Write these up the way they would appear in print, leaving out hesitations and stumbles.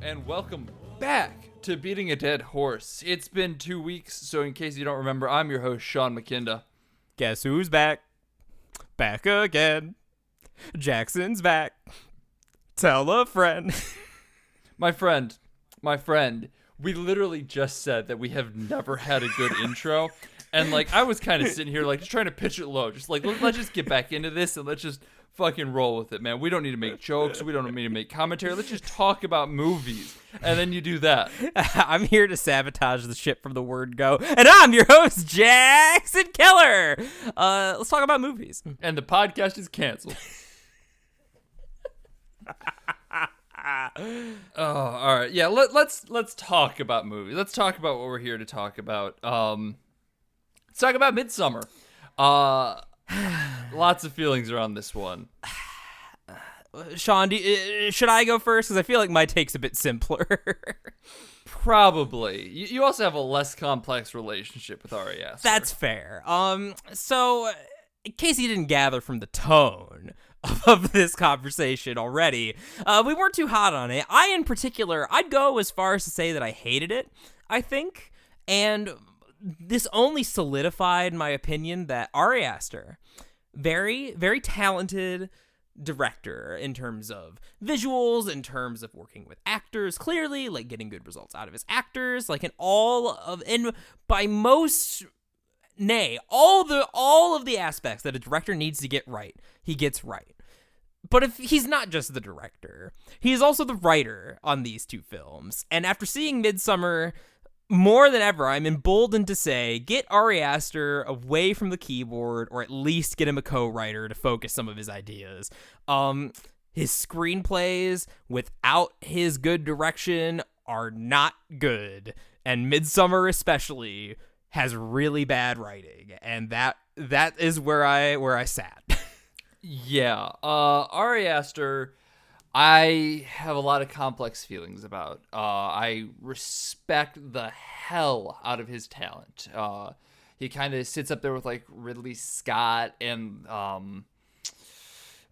and welcome back to Beating a Dead Horse. It's been 2 weeks, so in case you don't remember, I'm your host, Sean McKinda. Guess who's back? Back again. Jackson's back. Tell a friend. My friend, we literally just said that we have never had a good intro, and I was kind of sitting here just trying to pitch it low, just let's just get back into this and let's just fucking roll with it, man. We don't need to make jokes, we don't need to make commentary, let's just talk about movies, and then you do that. I'm here to sabotage the shit from the word go, and I'm your host, Jackson Keller. Let's talk about movies. And the podcast is canceled. Oh, all right. Yeah, let's talk about movies. Let's talk about what we're here to talk about. Let's talk about Midsommar. Lots of feelings around this one. Sean, should I go first? Because I feel like my take's a bit simpler. Probably. You also have a less complex relationship with Ari Aster. That's fair. So, in case you didn't gather from the tone of this conversation already, we weren't too hot on it. I, in particular, I'd go as far as to say that I hated it, I think. And this only solidified my opinion that Ari Aster, very, very talented director in terms of visuals, in terms of working with actors, clearly, getting good results out of his actors, and by most, nay, all of the aspects that a director needs to get right, he gets right. But if he's not just the director, he's also the writer on these two films. And after seeing Midsommar, more than ever, I'm emboldened to say, get Ari Aster away from the keyboard, or at least get him a co-writer to focus some of his ideas. His screenplays, without his good direction, are not good. And Midsommar especially has really bad writing. And that is where I sat. Yeah. Ari Aster, I have a lot of complex feelings about. I respect the hell out of his talent. He kind of sits up there with Ridley Scott and oh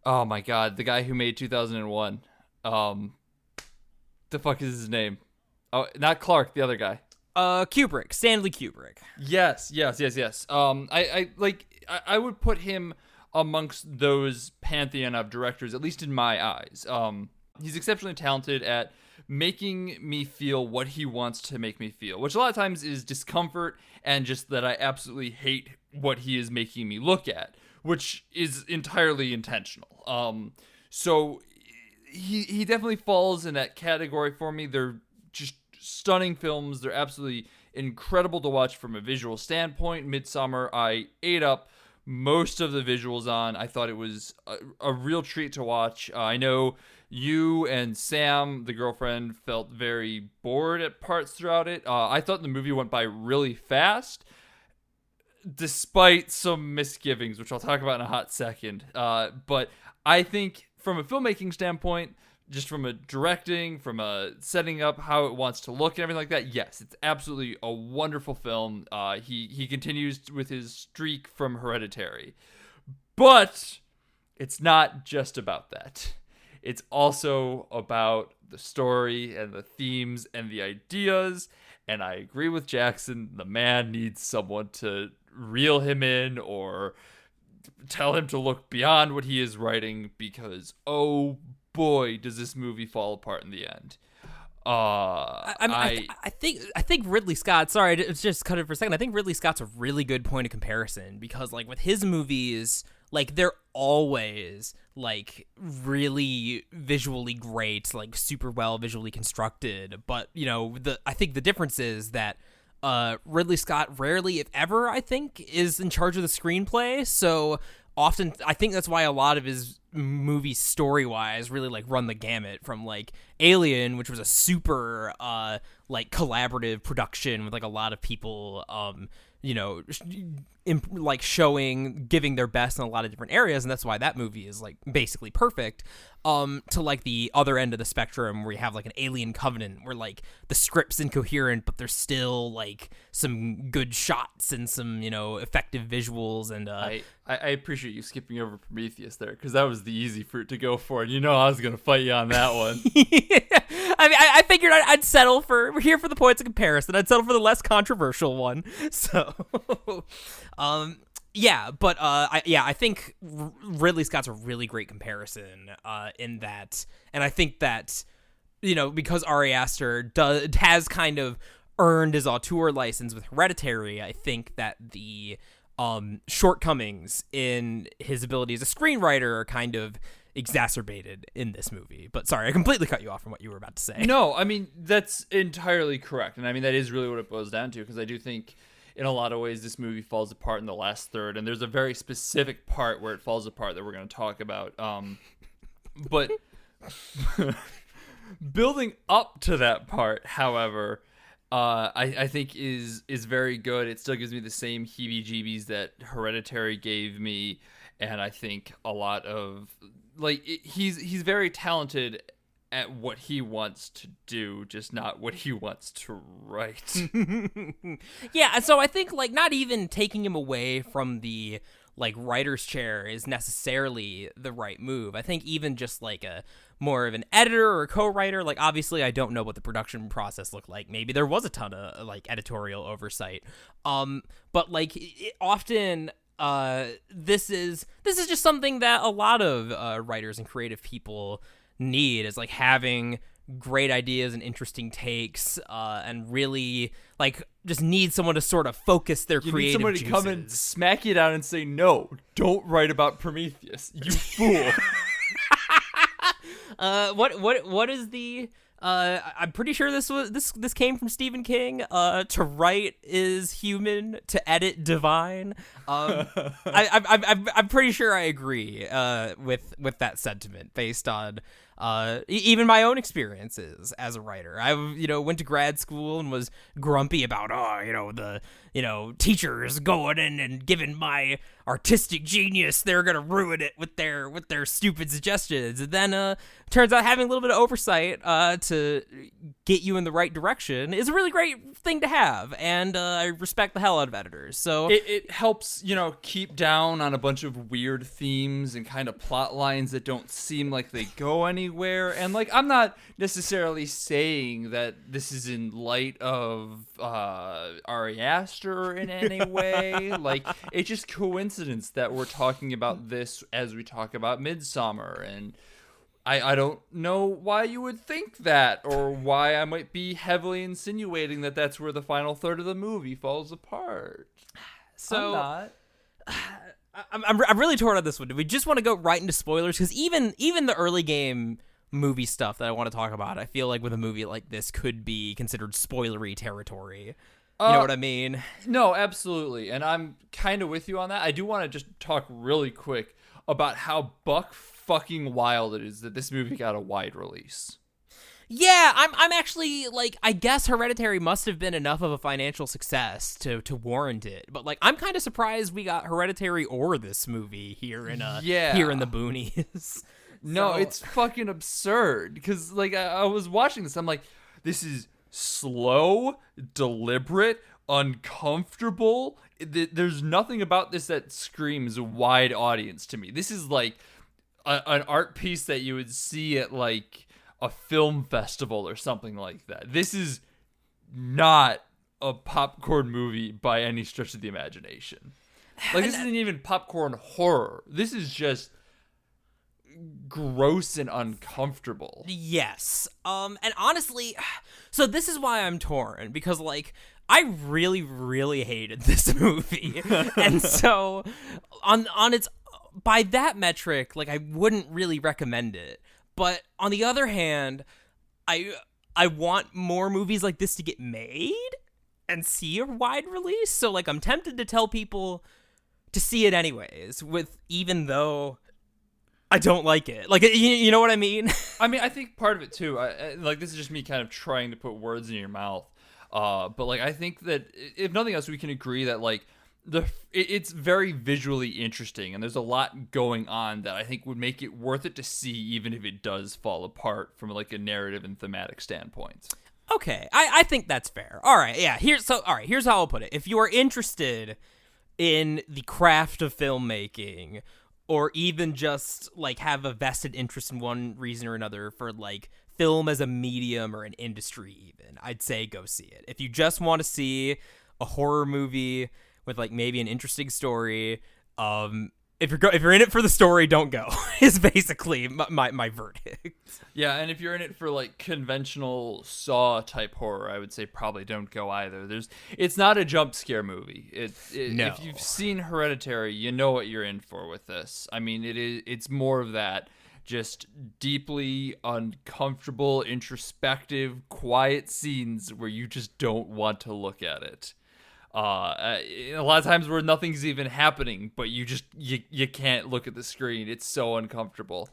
my god, the guy who made 2001. The fuck is his name? Oh, not Clark, the other guy. Kubrick, Stanley Kubrick. Yes. I would put him amongst those pantheon of directors, at least in my eyes. He's exceptionally talented at making me feel what he wants to make me feel, which a lot of times is discomfort and just that I absolutely hate what he is making me look at, which is entirely intentional. So he definitely falls in that category for me. They're just stunning films. They're absolutely incredible to watch from a visual standpoint. Midsommar, I ate up most of the visuals on. I thought it was a real treat to watch. I know you and Sam, the girlfriend, felt very bored at parts throughout it. I thought the movie went by really fast, despite some misgivings, which I'll talk about in a hot second. But I think from a filmmaking standpoint, just from a directing, from a setting up how it wants to look and everything like that, yes, it's absolutely a wonderful film. He continues with his streak from Hereditary. But it's not just about that. It's also about the story and the themes and the ideas. And I agree with Jackson, the man needs someone to reel him in or tell him to look beyond what he is writing, because, oh boy, does this movie fall apart in the end. I think Ridley Scott, sorry, it's just cut it for a second. I think Ridley Scott's a really good point of comparison, because with his movies, they're always really visually great, super well visually constructed. But I think the difference is that Ridley Scott rarely, if ever, I think, is in charge of the screenplay. So often, I think that's why a lot of his movies, story-wise, really run the gamut from Alien, which was a super collaborative production with a lot of people like giving their best in a lot of different areas, and that's why that movie is like basically perfect. To like the other end of the spectrum where you have like an Alien Covenant where like the script's incoherent, but there's still like some good shots and some, you know, effective visuals. And I appreciate you skipping over Prometheus there, because that was the easy fruit to go for, and you know I was gonna fight you on that one. I mean, I figured I'd settle for, we're here for the points of comparison. I'd settle for the less controversial one. So, yeah, but I think Ridley Scott's a really great comparison in that, and I think that, you know, because Ari Aster has kind of earned his auteur license with Hereditary, I think that the shortcomings in his ability as a screenwriter are kind of exacerbated in this movie. But sorry, I completely cut you off from what you were about to say. No, I mean, that's entirely correct. And I mean, that is really what it boils down to, because I do think in a lot of ways this movie falls apart in the last third, and there's a very specific part where it falls apart that we're going to talk about. But building up to that part, however, I think is very good. It still gives me the same heebie-jeebies that Hereditary gave me, and I think a lot of he's very talented at what he wants to do, just not what he wants to write. Yeah, so I think like not even taking him away from the like writer's chair is necessarily the right move. I think even just like a more of an editor or a co-writer, like obviously I don't know what the production process looked like. Maybe there was a ton of like editorial oversight. But like often this is just something that a lot of writers and creative people need, is like having great ideas and interesting takes, and really like just need someone to sort of focus their creative need somebody juices. to come and smack you down and say, no, don't write about Prometheus, you fool. What is the I'm pretty sure this came from Stephen King. To write is human, to edit divine. I'm pretty sure I agree with that sentiment based on even my own experiences as a writer. I went to grad school and was grumpy about the teachers going in and giving my artistic genius, they're gonna ruin it with their stupid suggestions. And then turns out having a little bit of oversight to get you in the right direction is a really great thing to have, and I respect the hell out of editors. So it helps keep down on a bunch of weird themes and kind of plot lines that don't seem like they go anywhere. And like, I'm not necessarily saying that this is in light of Ari Aster in any way. Like, it's just coincidence that we're talking about this as we talk about Midsommar, and I don't know why you would think that, or why I might be heavily insinuating that that's where the final third of the movie falls apart. So I'm not. I'm really torn on this one. Do we just want to go right into spoilers? Because even the early game movie stuff that I want to talk about, I feel like with a movie like this could be considered spoilery territory. You know what I mean? No, absolutely. And I'm kind of with you on that. I do want to just talk really quick about how buck fucking wild it is that this movie got a wide release. Yeah, I'm actually, like, I guess Hereditary must have been enough of a financial success to warrant it. But, like, I'm kind of surprised we got Hereditary or this movie here in the boonies. No, it's fucking absurd. Because, like, I was watching this, I'm like, this is slow, deliberate, uncomfortable. There's nothing about this that screams wide audience to me. This is like an art piece that you would see at like a film festival or something like that. This is not a popcorn movie by any stretch of the imagination. Like, this isn't even popcorn horror. This is just gross and uncomfortable. Yes. And honestly, so this is why I'm torn, because like I really, really hated this movie. And so on its, by that metric, like I wouldn't really recommend it. But on the other hand, I want more movies like this to get made and see a wide release. So like I'm tempted to tell people to see it anyways, even though I don't like it. Like, you know what I mean? I mean, I think part of it too, like, this is just me kind of trying to put words in your mouth. But like, I think that if nothing else, we can agree that like it's very visually interesting, and there's a lot going on that I think would make it worth it to see, even if it does fall apart from like a narrative and thematic standpoint. Okay, I think that's fair. All right, yeah. Here's how I'll put it. If you are interested in the craft of filmmaking, or even just like have a vested interest in one reason or another for like film as a medium or an industry, even, I'd say go see it. If you just want to see a horror movie with like maybe an interesting story, if you're in it for the story, don't go. Is basically my verdict. Yeah, and if you're in it for like conventional Saw type horror, I would say probably don't go either. It's not a jump scare movie. No. If you've seen Hereditary, you know what you're in for with this. I mean, it's more of that, just deeply uncomfortable, introspective, quiet scenes where you just don't want to look at it. A lot of times where nothing's even happening, but you can't look at the screen. It's so uncomfortable.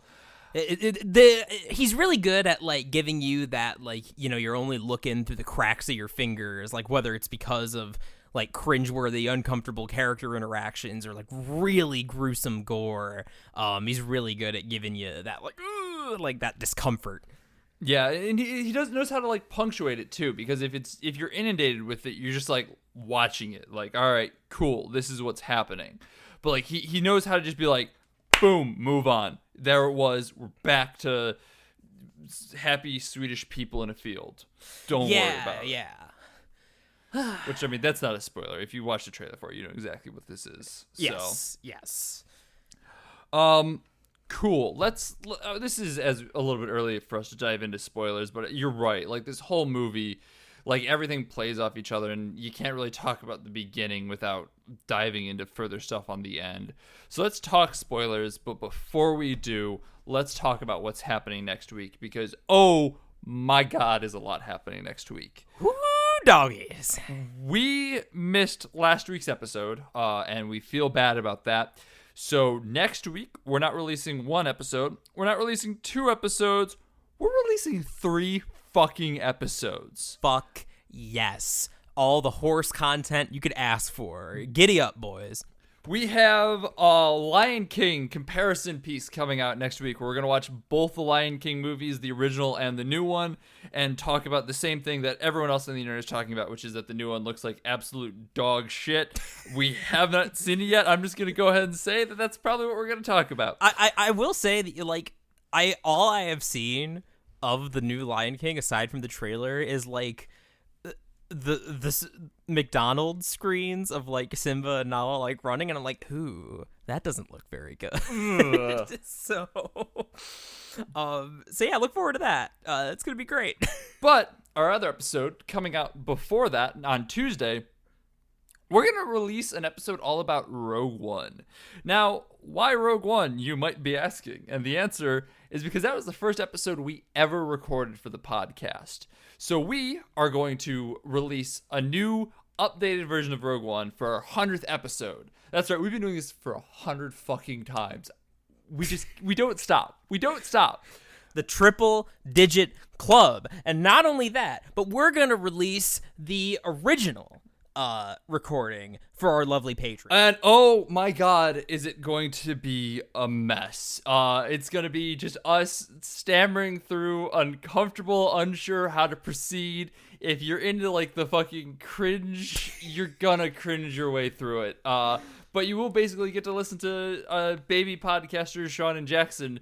He's really good at like giving you that, like, you know, you're only looking through the cracks of your fingers, like whether it's because of like cringeworthy, uncomfortable character interactions or like really gruesome gore. He's really good at giving you that like that discomfort. Yeah, and he knows how to like punctuate it too, because if you're inundated with it, you're just like watching it, like, all right, cool, this is what's happening. But like he knows how to just be like, boom, move on. There it was. We're back to happy Swedish people in a field. Don't worry about it. Yeah. Which, I mean, that's not a spoiler. If you watch the trailer for it, you know exactly what this is. Yes. Cool. This is as a little bit early for us to dive into spoilers, but you're right. Like, this whole movie, like, everything plays off each other, and you can't really talk about the beginning without diving into further stuff on the end. So let's talk spoilers, but before we do, let's talk about what's happening next week, because, oh my God, is a lot happening next week. Woo, doggies. We missed last week's episode, and we feel bad about that. So next week, we're not releasing one episode. We're not releasing 2 episodes. We're releasing 3 fucking episodes. Fuck yes. All the horse content you could ask for. Giddy up, boys. We have a Lion King comparison piece coming out next week. We're going to watch both the Lion King movies, the original and the new one, and talk about the same thing that everyone else on the internet is talking about, which is that the new one looks like absolute dog shit. We have not seen it yet. I'm just going to go ahead and say that that's probably what we're going to talk about. I will say that, like, all I have seen of the new Lion King, aside from the trailer, is like the McDonald's screens of like Simba and Nala like running, and I'm like, ooh, that doesn't look very good. So yeah, look forward to that. It's gonna be great. But our other episode coming out before that on Tuesday, we're going to release an episode all about Rogue One. Now, why Rogue One, you might be asking? And the answer is because that was the first episode we ever recorded for the podcast. So we are going to release a new, updated version of Rogue One for our 100th episode. That's right, we've been doing this for 100 fucking times. We don't stop. We don't stop. The triple digit club. And not only that, but we're going to release the original recording for our lovely patrons. And oh my God, is it going to be a mess? It's going to be just us stammering through, uncomfortable, unsure how to proceed. If you're into like the fucking cringe, you're gonna cringe your way through it. But you will basically get to listen to baby podcasters Sean and Jackson.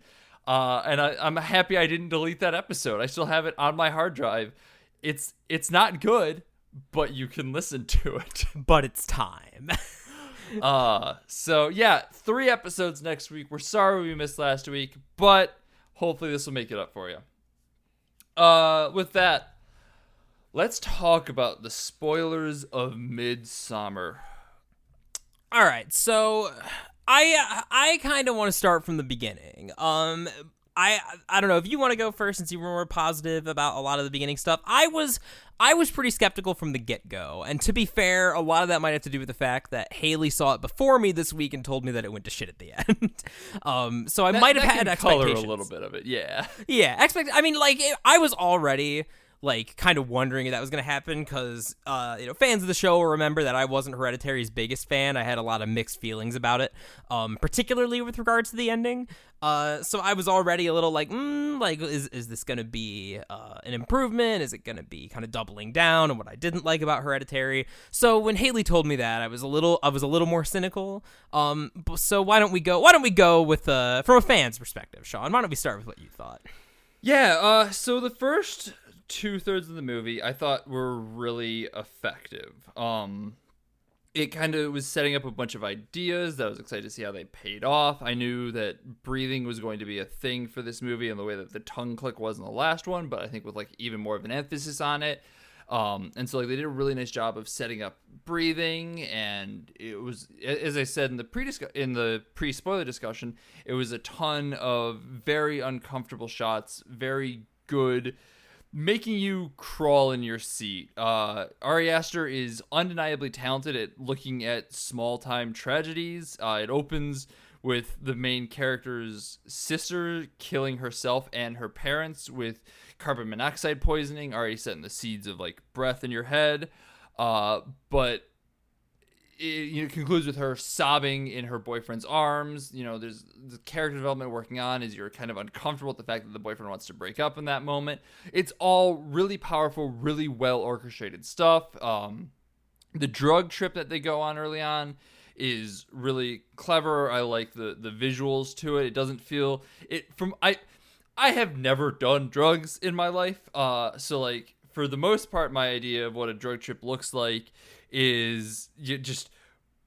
And I'm happy I didn't delete that episode. I still have it on my hard drive. It's not good, but you can listen to it. But it's time. So yeah, 3 episodes next week. We're sorry we missed last week, but hopefully this will make it up for you. With that, let's talk about the spoilers of Midsommar. All right, so I kind of want to start from the beginning. I don't know if you want to go first, since you were more positive about a lot of the beginning stuff. I was pretty skeptical from the get-go, and to be fair, a lot of that might have to do with the fact that Haley saw it before me this week and told me that it went to shit at the end. So I might have had expectations. Color a little bit of it, yeah. Yeah, I mean, like, I was already like kind of wondering if that was going to happen because, fans of the show will remember that I wasn't Hereditary's biggest fan. I had a lot of mixed feelings about it, particularly with regards to the ending. So I was already a little like, is this going to be an improvement? Is it going to be kind of doubling down on what I didn't like about Hereditary? So when Haley told me that, I was a little more cynical. So why don't we go with from a fan's perspective, Sean? Why don't we start with what you thought? Yeah, so the first 2/3 of the movie I thought were really effective. It kind of was setting up a bunch of ideas that I was excited to see how they paid off. I knew that breathing was going to be a thing for this movie in the way that the tongue click was in the last one, but I think with like even more of an emphasis on it. And so like they did a really nice job of setting up breathing, and it was, as I said in the pre-spoiler discussion, it was a ton of very uncomfortable shots, very good, making you crawl in your seat. Ari Aster is undeniably talented at looking at small-time tragedies. It opens with the main character's sister killing herself and her parents with carbon monoxide poisoning, already setting the seeds of like breath in your head. But it concludes with her sobbing in her boyfriend's arms. There's the character development working on is you're kind of uncomfortable with the fact that the boyfriend wants to break up in that moment. It's all really powerful, really well orchestrated stuff. The drug trip that they go on early on is really clever. I like the visuals to it. It doesn't feel I have never done drugs in my life. So like for the most part, my idea of what a drug trip looks like is you just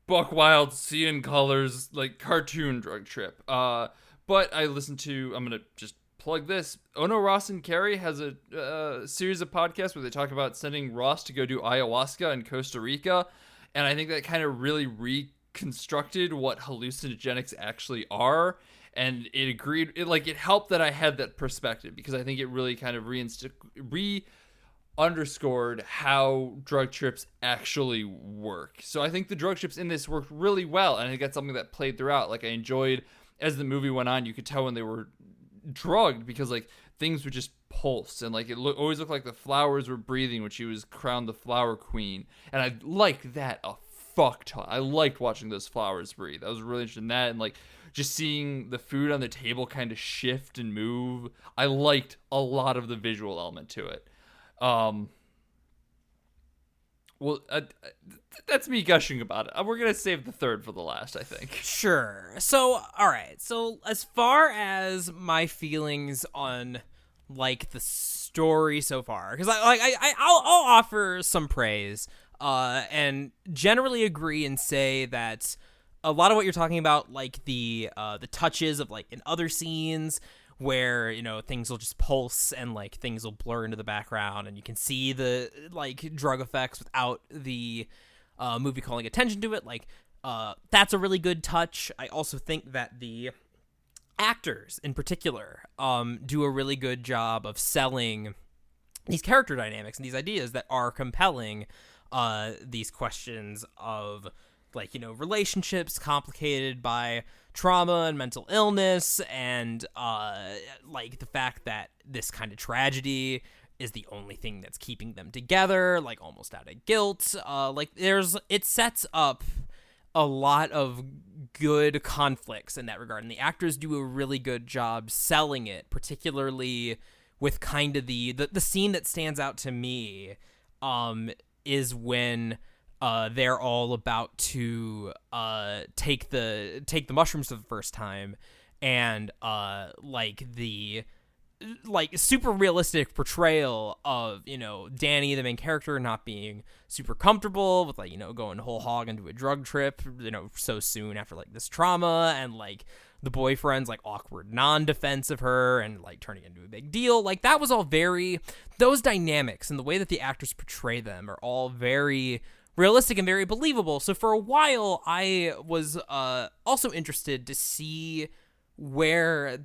buck wild, seeing colors, like cartoon drug trip. But I'm gonna just plug this. Ono, Ross, and Carrie has a series of podcasts where they talk about sending Ross to go do ayahuasca in Costa Rica, and I think that kind of really reconstructed what hallucinogenics actually are. And it helped that I had that perspective, because I think it really kind of underscored how drug trips actually work. So I think the drug trips in this worked really well, and I think that's something that played throughout. Like I enjoyed, as the movie went on, you could tell when they were drugged, because like things would just pulse, and like it always looked like the flowers were breathing when she was crowned the flower queen, and I liked that a fuck ton. I liked watching those flowers breathe. I was really interested in that, and like just seeing the food on the table kind of shift and move. I liked a lot of the visual element to it. That's me gushing about it. We're gonna save the third for the last, I think. Sure. So, all right. So, as far as my feelings on like the story so far, because I'll offer some praise, and generally agree and say that a lot of what you're talking about, like the touches of like in other scenes where things will just pulse and like things will blur into the background and you can see the like drug effects without the movie calling attention to it, like that's a really good touch. I also think that the actors in particular do a really good job of selling these character dynamics and these ideas that are compelling, these questions of like relationships complicated by trauma and mental illness, and like the fact that this kind of tragedy is the only thing that's keeping them together, like almost out of guilt. It sets up a lot of good conflicts in that regard, and the actors do a really good job selling it, particularly with kind of the scene that stands out to me is when they're all about to take the mushrooms for the first time, and the super realistic portrayal of Danny, the main character, not being super comfortable with going whole hog into a drug trip so soon after like this trauma, and like the boyfriend's like awkward non-defense of her and like turning into a big deal. Like that was all those dynamics and the way that the actors portray them are all very realistic and very believable. So for a while, I was also interested to see where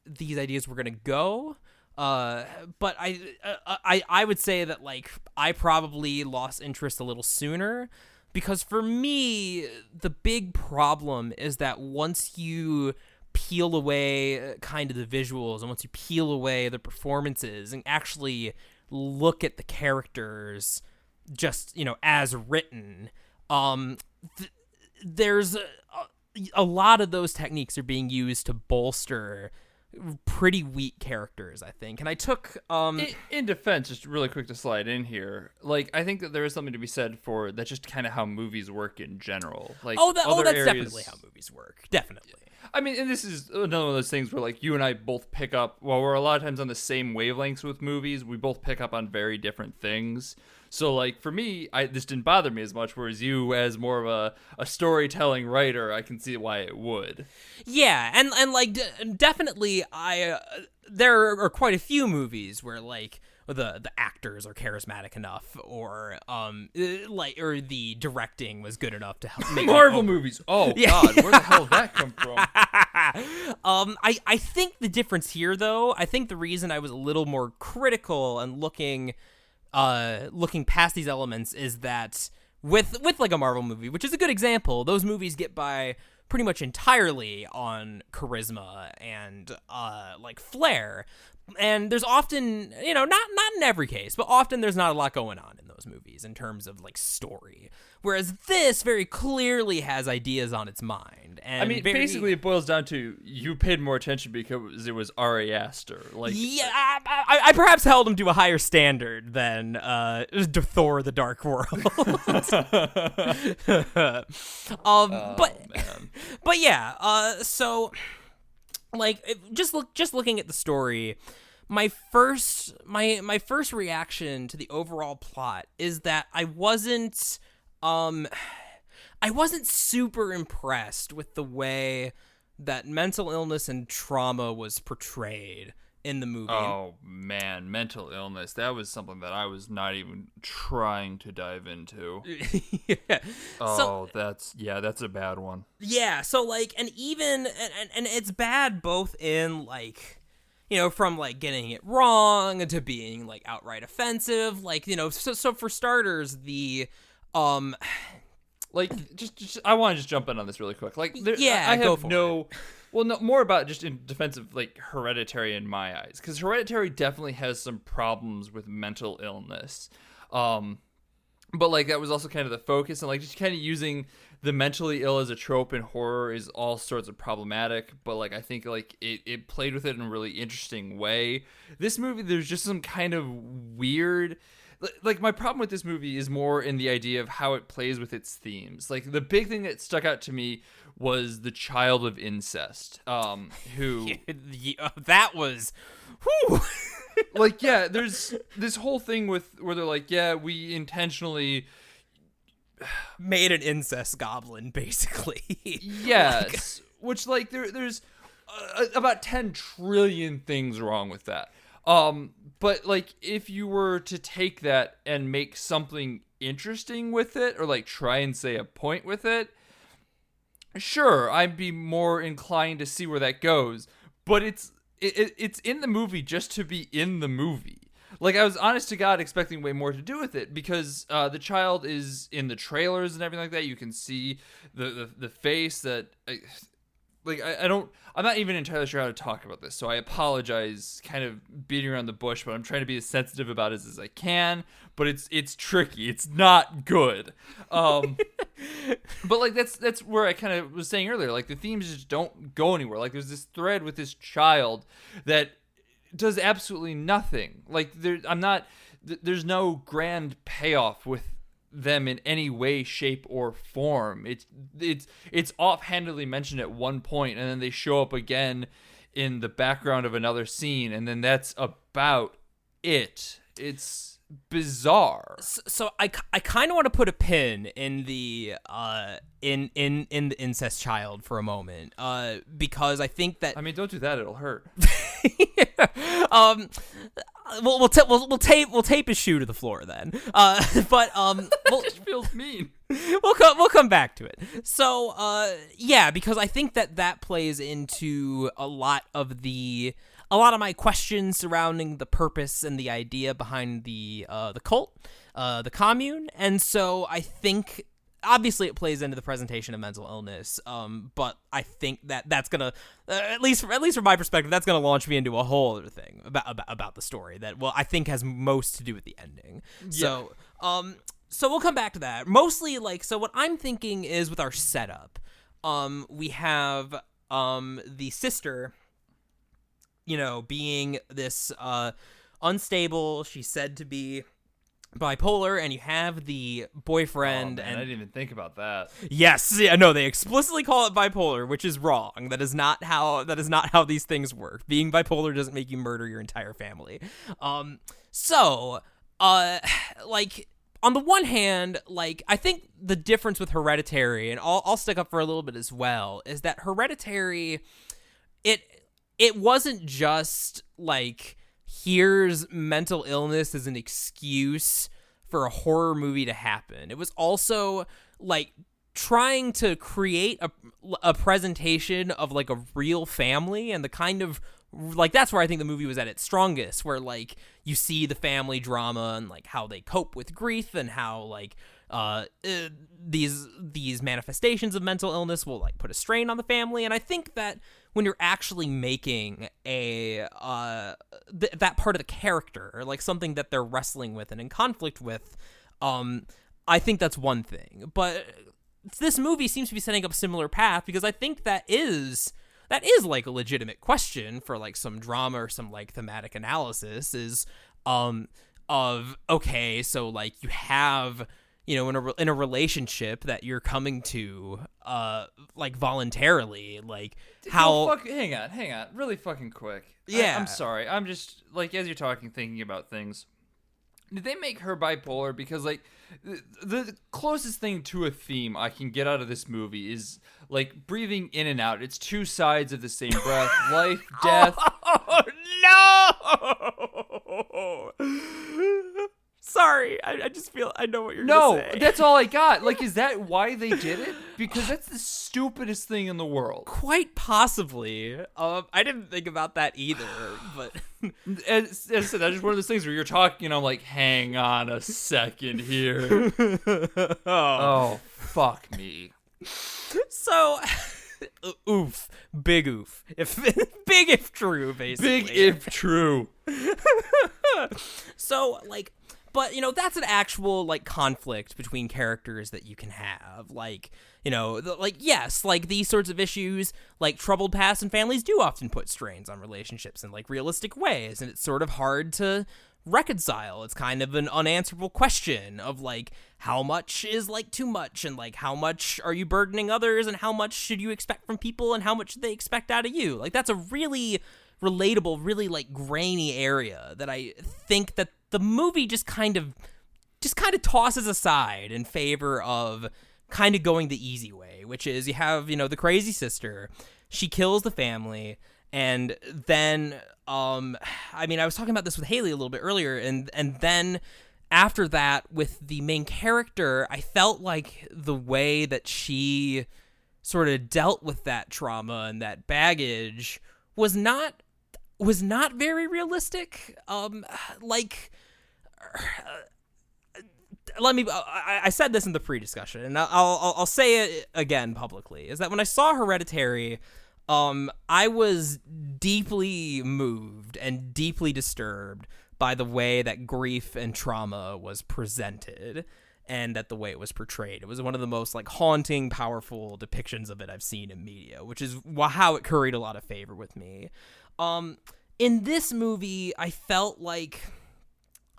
these ideas were going to go. But I would say that like I probably lost interest a little sooner, because for me, the big problem is that once you peel away kind of the visuals and once you peel away the performances and actually look at the characters just, as written, there's a lot of those techniques are being used to bolster pretty weak characters, I think. And I took in defense, just really quick to slide in here, like I think that there is something to be said for that's just kind of how movies work in general. Like that's definitely how movies work. Definitely. I mean, and this is another one of those things where like you and I both pick up, while we're a lot of times on the same wavelengths with movies, we both pick up on very different things. So like for me, this didn't bother me as much, whereas you, as more of a storytelling writer, I can see why it would. Yeah, and like definitely, there are quite a few movies where like the actors are charismatic enough, or or the directing was good enough to help make Marvel movies. Oh yeah. God, where the hell did that come from? I think the difference here, though, I think the reason I was a little more critical and looking past these elements is that with like a Marvel movie, which is a good example, those movies get by pretty much entirely on charisma and like flair. And there's often, not in every case, but often there's not a lot going on in those movies in terms of like story. Whereas this very clearly has ideas on its mind. And I mean, basically it boils down to you paid more attention because it was Ari Aster. Like, yeah, I perhaps held him to a higher standard than Thor: The Dark World. But yeah, so like just looking at the story, my first reaction to the overall plot is that I wasn't super impressed with the way that mental illness and trauma was portrayed in the movie. Oh man, mental illness. That was something that I was not even trying to dive into. Yeah. Oh, that's a bad one. Yeah, so like, and even and it's bad both in like, from like getting it wrong to being like outright offensive, like, so for starters, the like just I want to just jump in on this really quick. Like, I have go for no. Well, no, more about just in defense of like Hereditary in my eyes, because Hereditary definitely has some problems with mental illness, but like that was also kind of the focus, and like just kind of using the mentally ill as a trope in horror is all sorts of problematic. But like I think like it played with it in a really interesting way. This movie, there's just some kind of weird. Like, my problem with this movie is more in the idea of how it plays with its themes. Like, the big thing that stuck out to me was the child of incest, who... that was... Whew! Like, yeah, there's this whole thing where they're like, yeah, we intentionally... made an incest goblin, basically. Yes. Which, like, there's about 10 trillion things wrong with that. But like if you were to take that and make something interesting with it, or like try and say a point with it, sure, I'd be more inclined to see where that goes. But it's in the movie just to be in the movie. Like, I was honest to God expecting way more to do with it, because the child is in the trailers and everything like that. You can see the face that. I'm not even entirely sure how to talk about this, so I apologize kind of beating around the bush, but I'm trying to be as sensitive about it as I can, but it's tricky. It's not good. But like that's where I kind of was saying earlier, like the themes just don't go anywhere. Like there's this thread with this child that does absolutely nothing. Like there's no grand payoff with them in any way, shape, or form. It's offhandedly mentioned at one point, and then they show up again in the background of another scene, and then that's about it. It's bizarre. So I kind of want to put a pin in the in the incest child for a moment, because I think that, I mean, don't do that, it'll hurt. We'll tape his shoe to the floor then. But It feels mean. We'll come back to it. So yeah, because I think that plays into a lot of my questions surrounding the purpose and the idea behind the cult, the commune, and so I think obviously it plays into the presentation of mental illness, but I think that's gonna, at least from my perspective, that's gonna launch me into a whole other thing about the story that, well, I think has most to do with the ending. Yeah. So we'll come back to that. Mostly, like, so what I'm thinking is with our setup, we have the sister, being this unstable, she's said to be bipolar, and you have the boyfriend. Oh, man, and I didn't even think about that. Yes, yeah, no, they explicitly call it bipolar, which is wrong. That is not how these things work. Being bipolar doesn't make you murder your entire family. Like, on the one hand, like, I think the difference with Hereditary, and I'll stick up for a little bit as well, is that Hereditary, it wasn't just like, here's mental illness as an excuse for a horror movie to happen. It was also like trying to create a presentation of like a real family, and the kind of, like, that's where I think the movie was at its strongest, where like you see the family drama and like how they cope with grief, and how like these manifestations of mental illness will like put a strain on the family. And I think that when you're actually making a that part of the character, or like something that they're wrestling with and in conflict with, I think that's one thing. But this movie seems to be setting up a similar path, because I think that is like a legitimate question for like some drama or some like thematic analysis, is of, okay, so like you have, in a relationship that you're coming to like voluntarily, like how hang on really fucking quick. Yeah, I'm sorry, I'm just like, as you're talking, thinking about things, did they make her bipolar? Because like the closest thing to a theme I can get out of this movie is like breathing in and out. It's two sides of the same breath. Life, death. Oh no! Sorry, I just feel I know what you're gonna say. No, that's all I got. Like, is that why they did it? Because that's the stupidest thing in the world. Quite possibly. I didn't think about that either, but as I said, that's just one of those things where you're talking, I'm like, hang on a second here. Oh, fuck me. So, big oof. Big if true, basically. Big if true. So, like, but, that's an actual, like, conflict between characters that you can have. Like, yes, like, these sorts of issues, like, troubled past and families do often put strains on relationships in, like, realistic ways, and it's sort of hard to reconcile. It's kind of an unanswerable question of, like, how much is, like, too much, and, like, how much are you burdening others, and how much should you expect from people, and how much do they expect out of you? Like, that's a really relatable, really, like, grainy area that I think that the movie just kind of tosses aside in favor of kind of going the easy way, which is you have, the crazy sister, she kills the family, and then, I was talking about this with Haley a little bit earlier, and then after that, with the main character, I felt like the way that she sort of dealt with that trauma and that baggage was not very realistic. I said this in the pre-discussion, and I'll say it again publicly, is that when I saw Hereditary, I was deeply moved and deeply disturbed by the way that grief and trauma was presented, and that the way it was portrayed. It was one of the most, like, haunting, powerful depictions of it I've seen in media, which is how it curried a lot of favor with me. In this movie, I felt like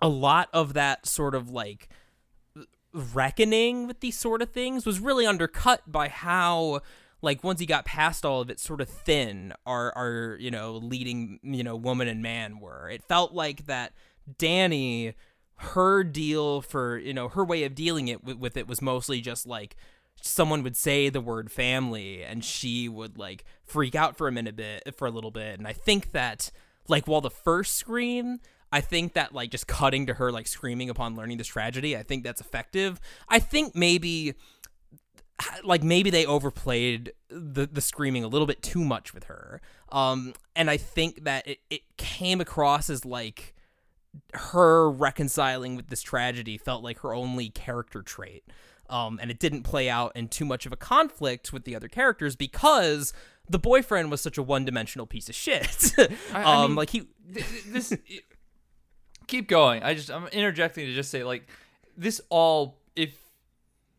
a lot of that sort of, like, reckoning with these sort of things was really undercut by how, like, once he got past all of it, sort of thin our leading, woman and man were. It felt like that Danny, her deal for, her way of dealing with it was mostly just, like, someone would say the word family and she would, like, freak out for a little bit. And I think that, like, while the first scream, I think that, like, just cutting to her, like, screaming upon learning this tragedy, I think that's effective. I think maybe they overplayed the screaming a little bit too much with her. And I think that it came across as, like, her reconciling with this tragedy felt like her only character trait. and it didn't play out in too much of a conflict with the other characters because the boyfriend was such a one-dimensional piece of shit. I mean, keep going. I'm interjecting to just say, like, this all, if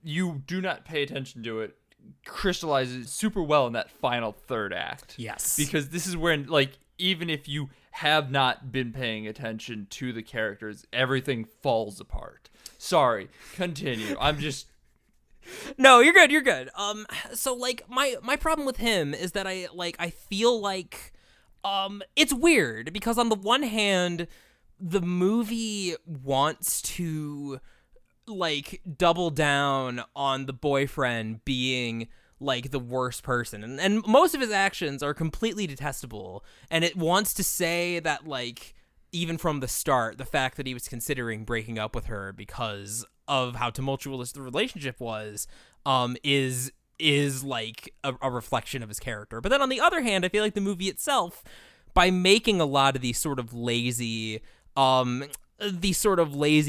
you do not pay attention to it, crystallizes super well in that final third act. Yes. Because this is where, like, even if you have not been paying attention to the characters, everything falls apart. Sorry, continue. I'm just... No, you're good. So, like, my problem with him is that I feel like, it's weird because on the one hand, the movie wants to, like, double down on the boyfriend being, like, the worst person. And most of his actions are completely detestable. And it wants to say that, like, even from the start, the fact that he was considering breaking up with her because of how tumultuous the relationship was, is like a reflection of his character. But then on the other hand, I feel like the movie itself, by making a lot of these sort of lazy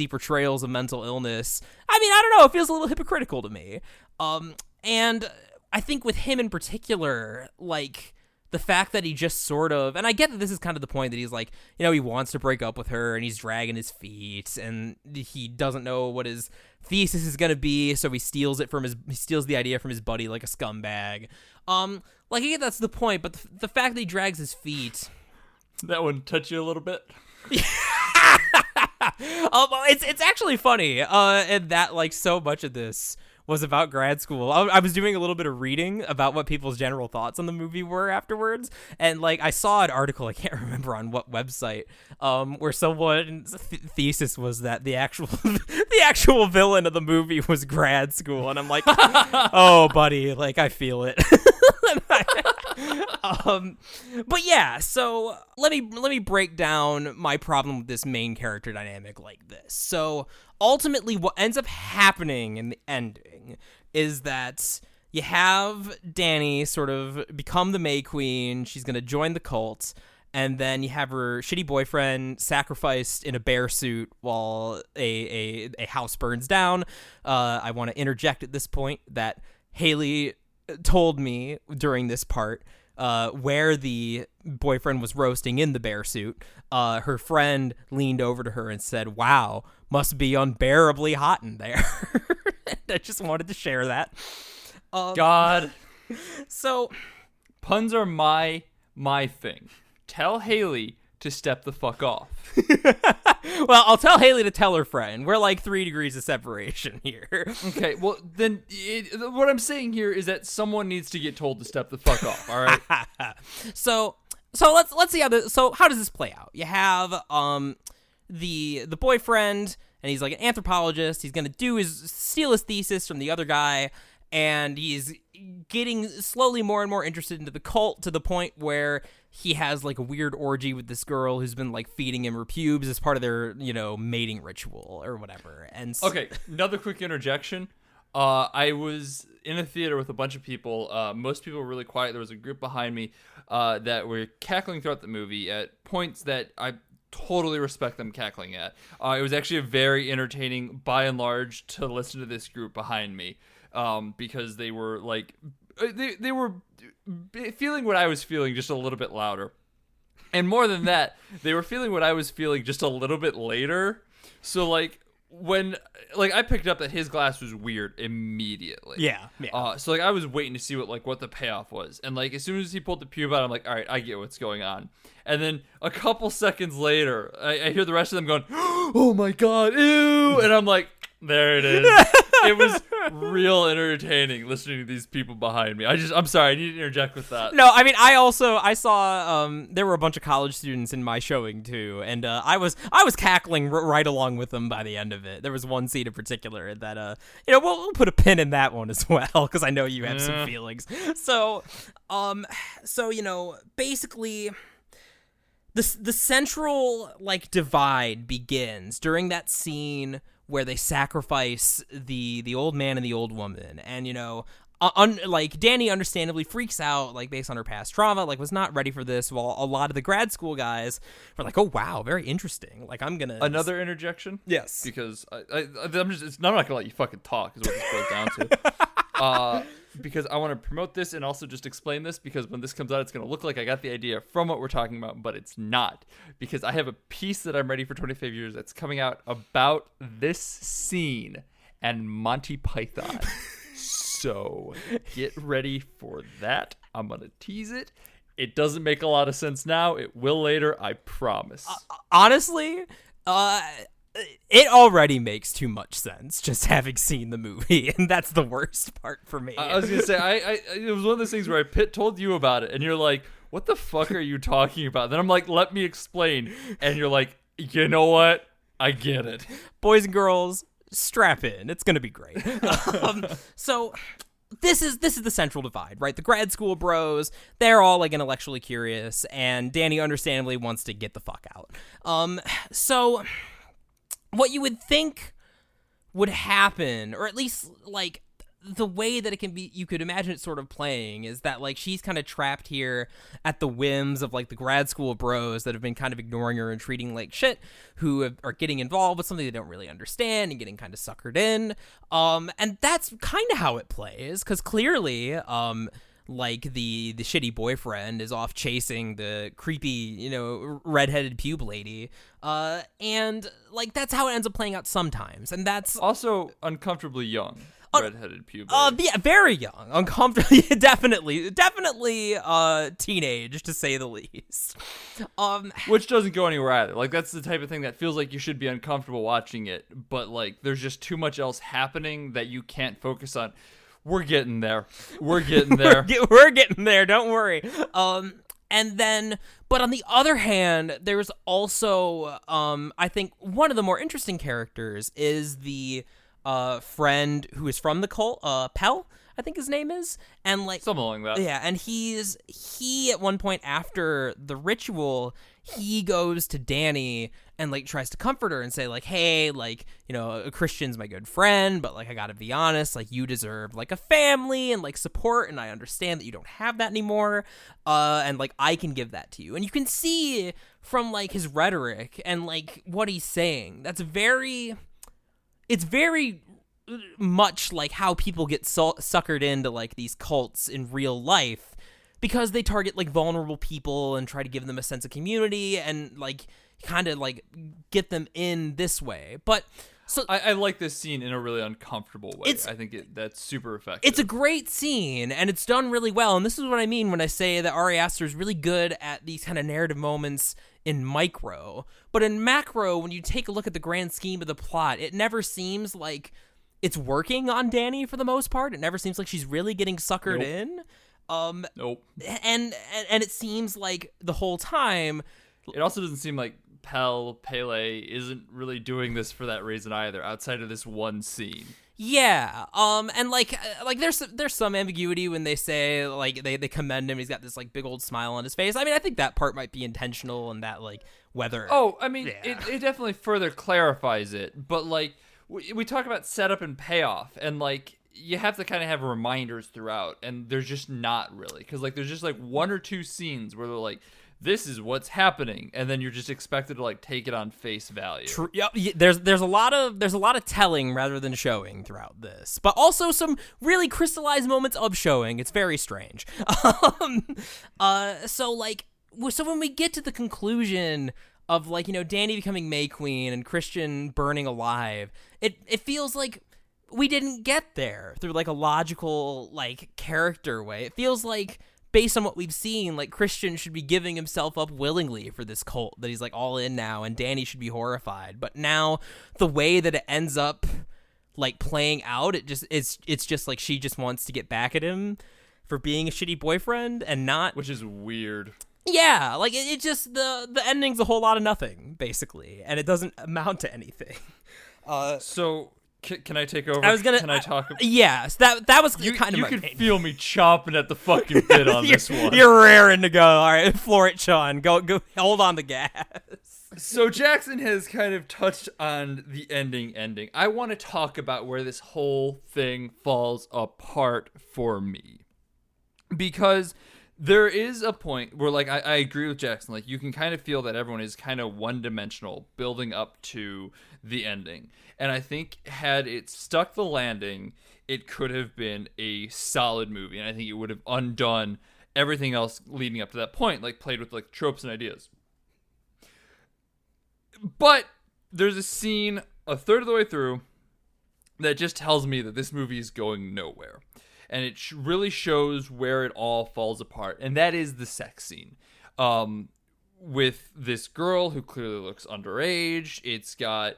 portrayals of mental illness, I mean, I don't know, it feels a little hypocritical to me. And I think with him in particular, like, the fact that he just sort of, and I get that this is kind of the point that he's like, you know, he wants to break up with her and he's dragging his feet and he doesn't know what his thesis is going to be. So he steals the idea from his buddy like a scumbag. Like, I get that's the point, but the fact that he drags his feet. That one touch you a little bit? It's actually funny. And that, like, so much of this was about grad school. I was doing a little bit of reading about what people's general thoughts on the movie were afterwards, and, like, I saw an article, I can't remember on what website, where someone's thesis was that the actual villain of the movie was grad school, and I'm like, oh, buddy, like, I feel it. But yeah, so let me break down my problem with this main character dynamic like this. So ultimately, what ends up happening in the ending is that you have Danny sort of become the May Queen. She's going to join the cult. And then you have her shitty boyfriend sacrificed in a bear suit while a house burns down. I want to interject at this point that Haley told me during this part where the boyfriend was roasting in the bear suit. Her friend leaned over to her and said, "Wow, must be unbearably hot in there." I just wanted to share that. God. So, puns are my thing. Tell Haley to step the fuck off. Well, I'll tell Haley to tell her friend. We're like 3 degrees of separation here. Okay, well, then what I'm saying here is that someone needs to get told to step the fuck off, all right? So let's see how does this play out? You have the boyfriend, and he's like an anthropologist. He's going to steal his thesis from the other guy, and he's getting slowly more and more interested into the cult to the point where he has like a weird orgy with this girl who's been like feeding him her pubes as part of their, you know, mating ritual or whatever. And okay, another quick interjection. I was in a theater with a bunch of people. Most people were really quiet. There was a group behind me that were cackling throughout the movie at points that I totally respect them cackling at. It was actually a very entertaining, by and large, to listen to this group behind me. Because they were like, they were feeling what I was feeling just a little bit louder. And more than that, they were feeling what I was feeling just a little bit later. So like when, like I picked up that his glass was weird immediately. Yeah. So like I was waiting to see what the payoff was. And like as soon as he pulled the pube out, I'm like, all right, I get what's going on. And then a couple seconds later, I hear the rest of them going, "Oh my God, ew." And I'm like, there it is. It was real entertaining listening to these people behind me. I'm sorry, I need to interject with that. No, I mean, I saw there were a bunch of college students in my showing too, and I was cackling right along with them by the end of it. There was one scene in particular that you know, we'll put a pin in that one as well because I know you have some feelings. So you know, basically, the central like divide begins during that scene where they sacrifice the old man and the old woman. And, you know, like Danny understandably freaks out, like based on her past trauma, like was not ready for this, while a lot of the grad school guys were like, oh wow, very interesting, like I'm gonna another interjection. Yes, because I'm not gonna let you fucking talk is what this boils down to. Because I want to promote this and also just explain this, because when this comes out, it's going to look like I got the idea from what we're talking about, but it's not, because I have a piece that I'm ready for 25 years that's coming out about this scene and Monty Python. So get ready for that. I'm going to tease it. It doesn't make a lot of sense now. It will later, I promise. Honestly, it already makes too much sense just having seen the movie, and that's the worst part for me. I was gonna say, it was one of those things where I told you about it, and you're like, "What the fuck are you talking about?" Then I'm like, "Let me explain," and you're like, "You know what? I get it." Boys and girls, strap in. It's gonna be great. So. This is the central divide, right? The grad school bros, they're all like intellectually curious, and Danny understandably wants to get the fuck out. So what you would think would happen, or at least like the way that it can be, you could imagine it sort of playing, is that like she's kind of trapped here at the whims of like the grad school bros that have been kind of ignoring her and treating like shit, who are getting involved with something they don't really understand and getting kind of suckered in. And that's kind of how it plays, because clearly, like the shitty boyfriend is off chasing the creepy, redheaded pube lady. And like that's how it ends up playing out sometimes. And that's also uncomfortably young. Redheaded pube lady. Yeah, very young, uncomfortable, definitely teenage to say the least. Which doesn't go anywhere either. Like that's the type of thing that feels like you should be uncomfortable watching it, but like there's just too much else happening that you can't focus on. We're getting there. We're getting there. We're getting there. Don't worry. And then, but on the other hand, there's also, I think one of the more interesting characters is the friend who is from the cult, Pell, I think his name is, and like something like that. Yeah, and he at one point after the ritual, he goes to Danny and like tries to comfort her and say like, hey, like, a Christian's my good friend, but like I gotta be honest, like you deserve like a family and like support, and I understand that you don't have that anymore, and like I can give that to you. And you can see from like his rhetoric and like what he's saying, it's very much like how people get suckered into like these cults in real life, because they target like vulnerable people and try to give them a sense of community and like kind of like get them in this way. But so I like this scene in a really uncomfortable way. I think that's super effective. It's a great scene and it's done really well. And this is what I mean when I say that Ari Aster is really good at these kind of narrative moments in micro. But in macro, when you take a look at the grand scheme of the plot, it never seems like it's working on Danny for the most part. It never seems like she's really getting suckered in. Nope. And it seems like the whole time. It also doesn't seem like Pele isn't really doing this for that reason either, outside of this one scene. Yeah. And like there's some ambiguity when they say like they commend him. He's got this like big old smile on his face. I mean, I think that part might be intentional, and that like whether. Oh, I mean, yeah. It definitely further clarifies it, but like we talk about setup and payoff, and like you have to kind of have reminders throughout, and there's just not really, because like there's just like one or two scenes where they're like, this is what's happening, and then you're just expected to like take it on face value. Yep. There's a lot of telling rather than showing throughout this, but also some really crystallized moments of showing. It's very strange. So when we get to the conclusion of like, Danny becoming May Queen and Christian burning alive, it feels like we didn't get there through like a logical like character way. It feels like, based on what we've seen, like Christian should be giving himself up willingly for this cult that he's like all in now, and Danny should be horrified. But now the way that it ends up like playing out, it's just like she just wants to get back at him for being a shitty boyfriend and not, which is weird. Yeah, like it just the ending's a whole lot of nothing basically, and it doesn't amount to anything. So can I take over? Can I talk? Yes, that was kind of you my can main. feel me chomping at the fucking bit on this one. You're raring to go. All right, floor it, Sean. Go. Hold on the gas. So Jackson has kind of touched on the ending. I want to talk about where this whole thing falls apart for me. Because there is a point where, like, I agree with Jackson. Like, you can kind of feel that everyone is kind of one-dimensional building up to the ending. And I think had it stuck the landing, it could have been a solid movie. And I think it would have undone everything else leading up to that point, like, played with, like, tropes and ideas. But there's a scene a third of the way through that just tells me that this movie is going nowhere. And it really shows where it all falls apart. And that is the sex scene. With this girl who clearly looks underage. It's got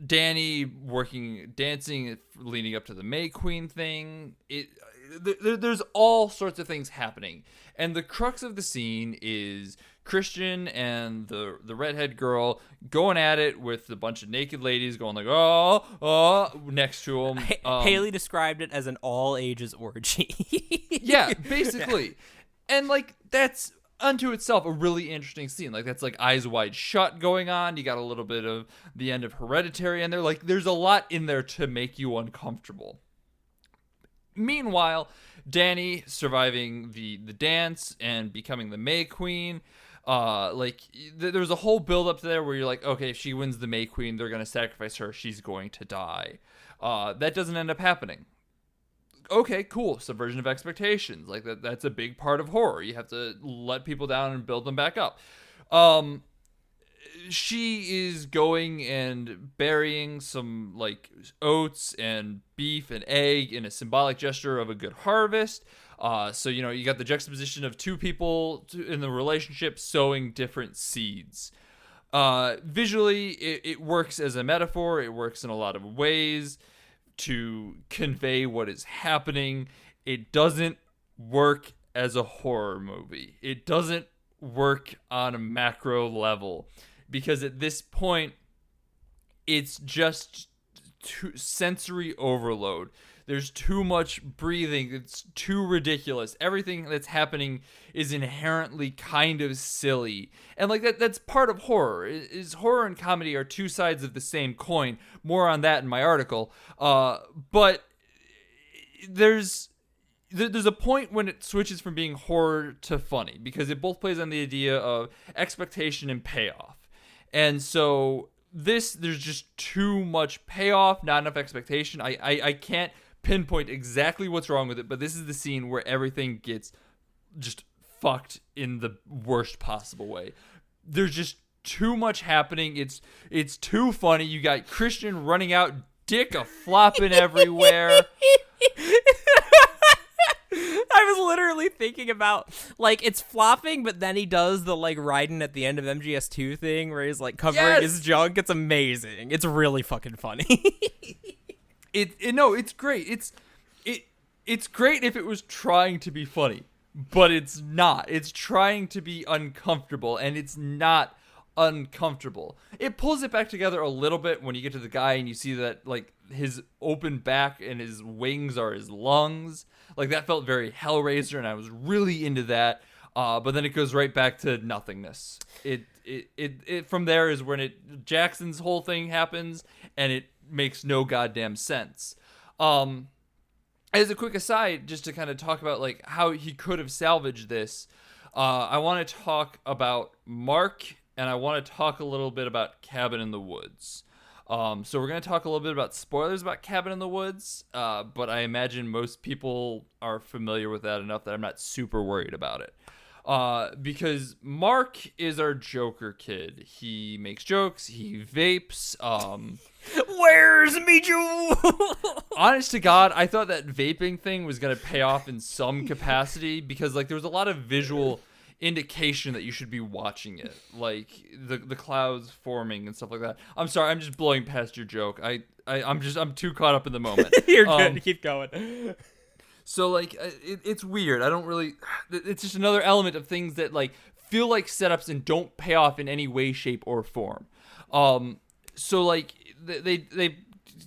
Danny dancing, leading up to the May Queen thing. There's all sorts of things happening. And the crux of the scene is Christian and the redhead girl going at it with a bunch of naked ladies going like, oh, next to them. Haley described it as an all-ages orgy. Yeah, basically. And, like, that's unto itself a really interesting scene. Like, that's, like, Eyes Wide Shut going on. You got a little bit of the end of Hereditary, and there's a lot in there to make you uncomfortable. Meanwhile, Danny surviving the dance and becoming the May Queen. There's a whole build up there where you're like, okay, if she wins the May Queen, they're going to sacrifice her. She's going to die. That doesn't end up happening. Okay, cool. Subversion of expectations. Like that's a big part of horror. You have to let people down and build them back up. She is going and burying some like oats and beef and egg in a symbolic gesture of a good harvest. So, you got the juxtaposition of two people in the relationship sowing different seeds. Visually, it works as a metaphor. It works in a lot of ways to convey what is happening. It doesn't work as a horror movie. It doesn't work on a macro level because at this point, it's just sensory overload. There's too much breathing. It's too ridiculous. Everything that's happening is inherently kind of silly. And like that's part of horror. Is horror and comedy are two sides of the same coin. More on that in my article. But there's a point when it switches from being horror to funny because it both plays on the idea of expectation and payoff. And so there's just too much payoff, not enough expectation. I can't pinpoint exactly what's wrong with it, but this is the scene where everything gets just fucked in the worst possible way. There's just too much happening. It's too funny. You got Christian running out, dick a flopping everywhere. I was literally thinking about, like, it's flopping, but then he does the, like, riding at the end of MGS2 thing where he's, like, covering his junk. It's amazing. It's really fucking funny. It's great. It's great if it was trying to be funny, but it's not. It's trying to be uncomfortable, and it's not uncomfortable. It pulls it back together a little bit when you get to the guy and you see that, like, his open back and his wings are his lungs. Like, that felt very Hellraiser, and I was really into that. But then it goes right back to nothingness. It from there is when Jackson's whole thing happens, and it makes no goddamn sense. As a quick aside, just to kind of talk about like how he could have salvaged this, I want to talk about Mark, and I want to talk a little bit about Cabin in the Woods. So we're going to talk a little bit about spoilers about Cabin in the Woods, but I imagine most people are familiar with that enough that I'm not super worried about it. Because Mark is our Joker kid. He makes jokes, he vapes, Where's me Jew? Honest to God, I thought that vaping thing was going to pay off in some capacity because like there was a lot of visual indication that you should be watching it, like the clouds forming and stuff like that. I'm sorry, I'm just blowing past your joke. I'm too caught up in the moment. You're good. Keep going. So like it's weird. I don't really. It's just another element of things that like feel like setups and don't pay off in any way, shape, or form. So like they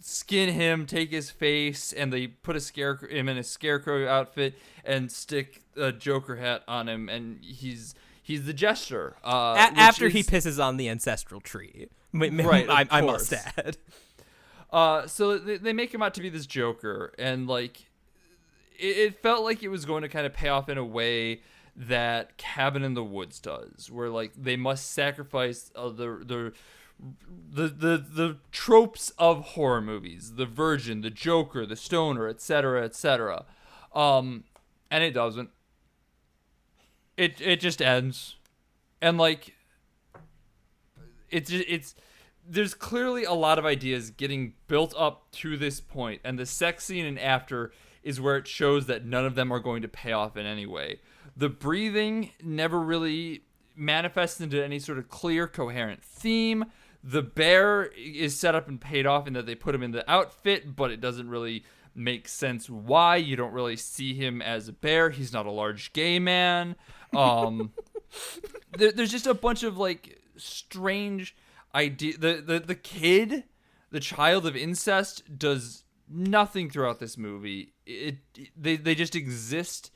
skin him, take his face, and they put him in a scarecrow outfit and stick a Joker hat on him, and he's He's the jester. After he pisses on the ancestral tree. Right, I must add. So they make him out to be this Joker, and like it felt like it was going to kind of pay off in a way that Cabin in the Woods does, where like they must sacrifice the tropes of horror movies, the virgin, the Joker, the stoner, etc., etc. And it doesn't. It just ends, and like it's there's clearly a lot of ideas getting built up to this point, and the sex scene and after is where it shows that none of them are going to pay off in any way. The breathing never really manifests into any sort of clear, coherent theme. The bear is set up and paid off in that they put him in the outfit, but it doesn't really make sense why. You don't really see him as a bear. He's not a large gay man. There's just a bunch of like strange idea. The kid, the child of incest, does nothing throughout this movie. They just exist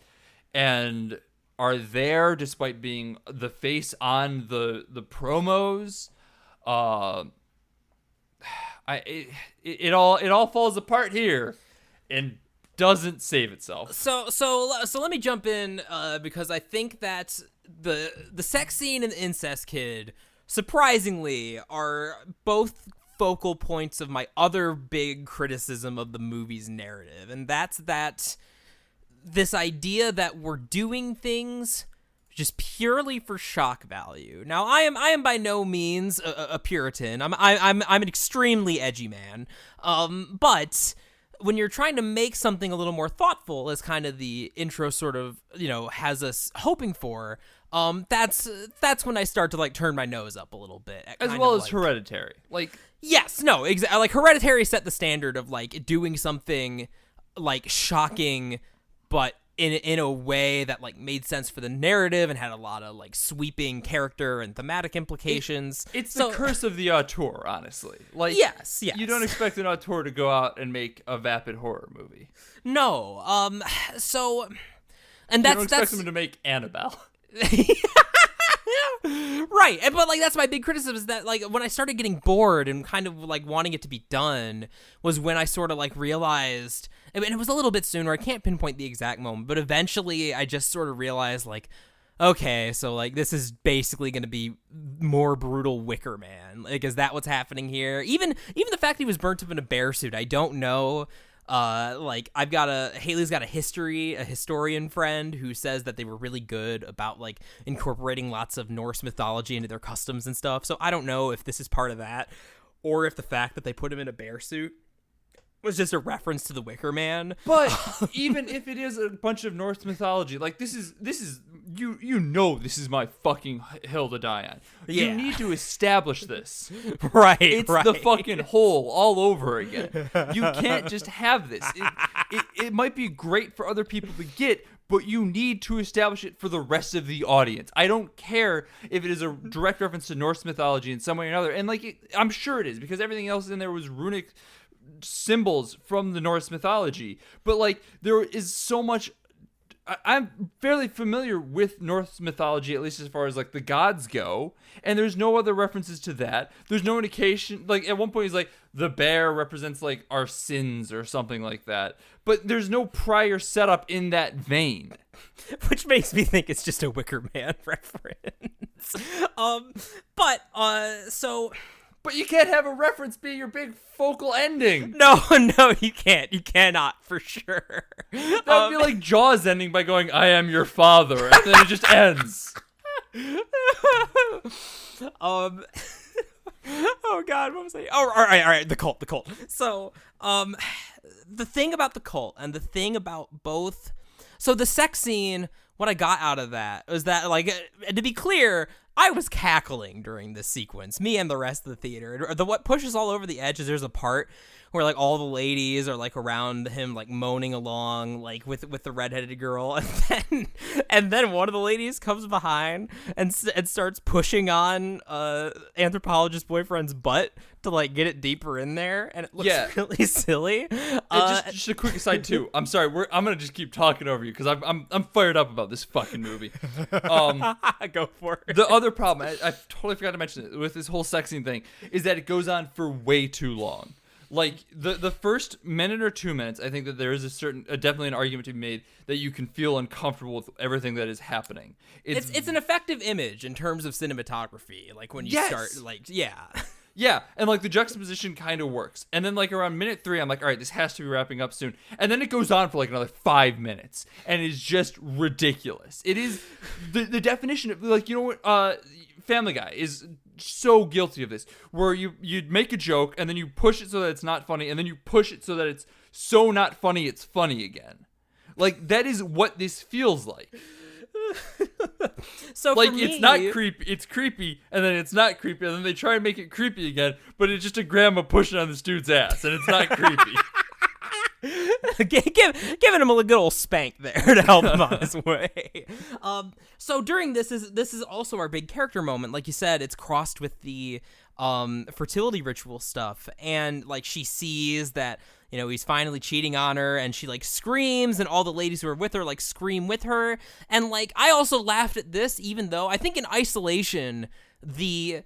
and are there despite being the face on the promos. It all falls apart here and doesn't save itself. So let me jump in because I think that the sex scene and the incest kid, surprisingly, are both focal points of my other big criticism of the movie's narrative, and that's that this idea that we're doing things just purely for shock value. Now, I am by no means a Puritan. I'm an extremely edgy man. But when you're trying to make something a little more thoughtful, as kind of the intro sort of, has us hoping for, that's when I start to like turn my nose up a little bit. As well as Hereditary. Yes, no, exactly. Like Hereditary set the standard of like doing something like shocking, but in a way that like made sense for the narrative and had a lot of like sweeping character and thematic implications. It's the curse of the auteur, honestly. Like, yes. You don't expect an auteur to go out and make a vapid horror movie. No. And you don't expect them to make Annabelle. Right, but like that's my big criticism is that like when I started getting bored and kind of like wanting it to be done was when I sort of like realized, and it was a little bit sooner, I can't pinpoint the exact moment, but eventually I just sort of realized like, okay, so like this is basically going to be more brutal Wicker Man. Like, is that what's happening here? Even the fact that he was burnt up in a bear suit, I don't know. Haley's got a historian friend who says that they were really good about like incorporating lots of Norse mythology into their customs and stuff. So I don't know if this is part of that or if the fact that they put him in a bear suit was just a reference to the Wicker Man. But even if it is a bunch of Norse mythology, like this is this is my fucking hill to die on. Yeah. You need to establish this. Right. It's the fucking hole all over again. You can't just have this. It might be great for other people to get, but you need to establish it for the rest of the audience. I don't care if it is a direct reference to Norse mythology in some way or another. And I'm sure it is, because everything else in there was runic symbols from the Norse mythology. But like there is so much. I'm fairly familiar with Norse mythology, at least as far as like the gods go, and there's no other references to that. There's no indication. Like at one point he's like the bear represents like our sins or something like that, but there's no prior setup in that vein, which makes me think it's just a Wicker Man reference. But you can't have a reference be your big focal ending. No, you can't. You cannot, for sure. That would be like Jaws ending by going, "I am your father," and then it just ends. Oh God, what was I? Oh, all right. The cult. So, the thing about the cult and the thing about both. So the sex scene, what I got out of that was that, like, to be clear, I was cackling during this sequence, me and the rest of the theater. What pushes all over the edge is there's a part where like all the ladies are like around him, like moaning along, like with the redheaded girl, and then one of the ladies comes behind and starts pushing on anthropologist boyfriend's butt to like get it deeper in there, and it looks really silly. Just a quick aside too. I'm sorry, I'm gonna just keep talking over you because I'm fired up about this fucking movie. Go for it. The other problem, I totally forgot to mention it with this whole sex scene thing, is that it goes on for way too long. Like the first minute or 2 minutes, I think that there is definitely an argument to be made that you can feel uncomfortable with everything that is happening. It's an effective image in terms of cinematography. Like when you start, like Yeah, and like the juxtaposition kind of works. And then like around minute 3, I'm like, all right, this has to be wrapping up soon. And then it goes on for like another 5 minutes, and it's just ridiculous. It is the definition of like, you know what, Family Guy is so guilty of this, where you make a joke and then you push it so that it's not funny, and then you push it so that it's so not funny it's funny again. Like that is what this feels like. So like for me, it's not creepy, it's creepy, and then it's not creepy, and then they try and make it creepy again, but it's just a grandma pushing on this dude's ass, and it's not creepy. Giving him a good old spank there to help him on his way. So during this is also our big character moment. Like you said, it's crossed with the fertility ritual stuff, and like she sees that, you know, he's finally cheating on her, and she like screams, and all the ladies who are with her like scream with her. And like I also laughed at this, even though I think in isolation the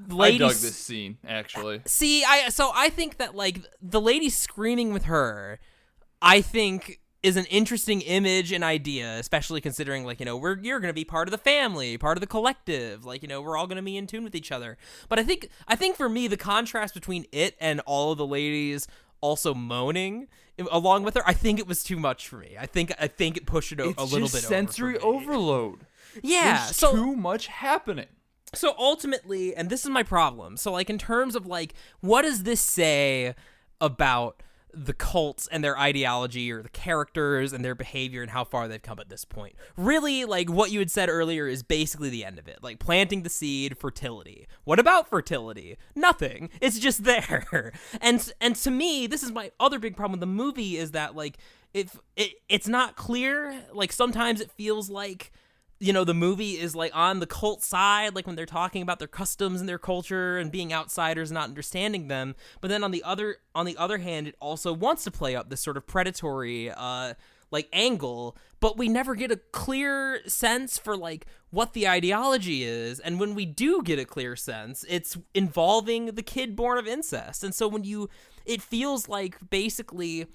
ladies, I dug this scene, actually. See, I think that like the lady screaming with her, I think is an interesting image and idea, especially considering like, you know, you're going to be part of the family, part of the collective, like, you know, we're all going to be in tune with each other. But I think for me the contrast between it and all of the ladies also moaning along with her, I think it was too much for me. I think it pushed it a little bit over. It's just sensory overload. Yeah, there's too much happening. So ultimately, and this is my problem, so like in terms of like, what does this say about the cults and their ideology, or the characters and their behavior and how far they've come at this point? Really, like what you had said earlier is basically the end of it. Like planting the seed, fertility. What about fertility? Nothing. It's just there. And to me, this is my other big problem with the movie, is that like it's not clear. Like sometimes it feels like, you know, the movie is like on the cult side, like when they're talking about their customs and their culture and being outsiders, not understanding them. But then on the other hand, it also wants to play up this sort of predatory like angle, but we never get a clear sense for like what the ideology is. And when we do get a clear sense, it's involving the kid born of incest. And so it feels like basically